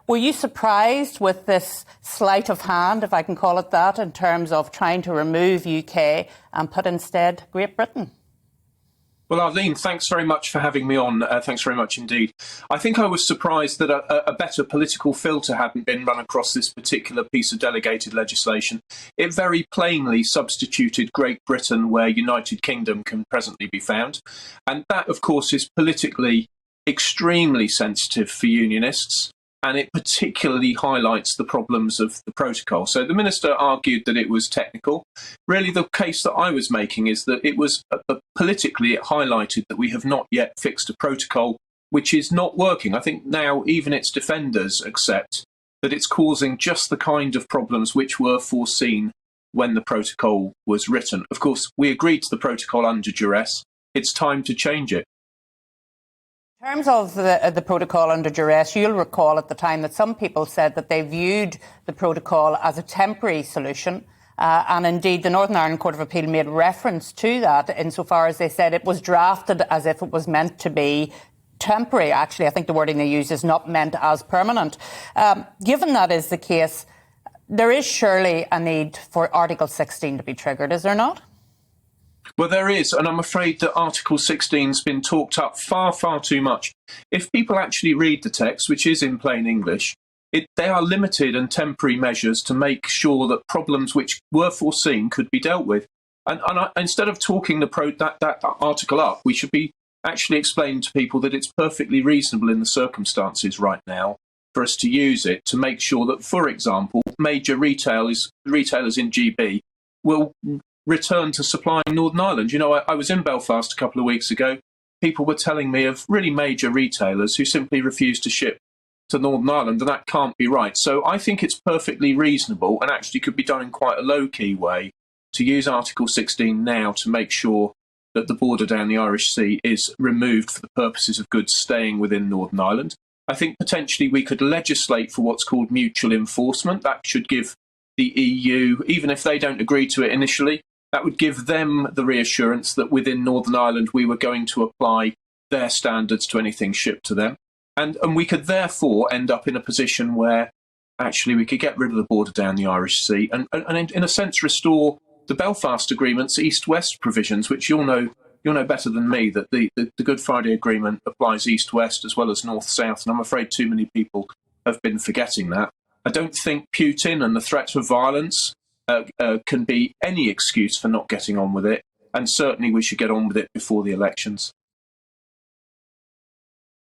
Were you surprised with this sleight of hand, if I can call it that, in terms of trying to remove UK and put instead Great Britain? Well, Arlene, thanks very much for having me on. Thanks very much indeed. I think I was surprised that a better political filter hadn't been run across this particular piece of delegated legislation. It very plainly substituted Great Britain where United Kingdom can presently be found. And that, of course, is politically extremely sensitive for unionists. And it particularly highlights the problems of the protocol. So the minister argued that it was technical. Really, the case that I was making is that it was politically, it highlighted that we have not yet fixed a protocol which is not working. I think now even its defenders accept that it's causing just the kind of problems which were foreseen when the protocol was written. Of course, we agreed to the protocol under duress. It's time to change it. In terms of the protocol under duress, you'll recall at the time that some people said that they viewed the protocol as a temporary solution. And indeed, the Northern Ireland Court of Appeal made reference to that insofar as they said it was drafted as if it was meant to be temporary. Actually, I think the wording they use is not meant as permanent. Given that is the case, there is surely a need for Article 16 to be triggered, is there not? Well, there is, and I'm afraid that Article 16 has been talked up far, far too much. If people actually read the text, which is in plain English, they are limited and temporary measures to make sure that problems which were foreseen could be dealt with. And instead of talking that article up, we should be actually explaining to people that it's perfectly reasonable in the circumstances right now for us to use it to make sure that, for example, major retailers in GB will return to supplying Northern Ireland. You know, I was in Belfast a couple of weeks ago. People were telling me of really major retailers who simply refuse to ship to Northern Ireland, and that can't be right. So I think it's perfectly reasonable and actually could be done in quite a low-key way to use Article 16 now to make sure that the border down the Irish Sea is removed for the purposes of goods staying within Northern Ireland. I think potentially we could legislate for what's called mutual enforcement. That should give the EU, even if they don't agree to it initially, that would give them the reassurance that within Northern Ireland we were going to apply their standards to anything shipped to them. And we could therefore end up in a position where actually we could get rid of the border down the Irish Sea and in a sense restore the Belfast Agreement's East-West provisions, which you'll know better than me that the Good Friday Agreement applies East-West as well as North-South, and I'm afraid too many people have been forgetting that. I don't think Putin and the threat of violence can be any excuse for not getting on with it, and certainly we should get on with it before the elections.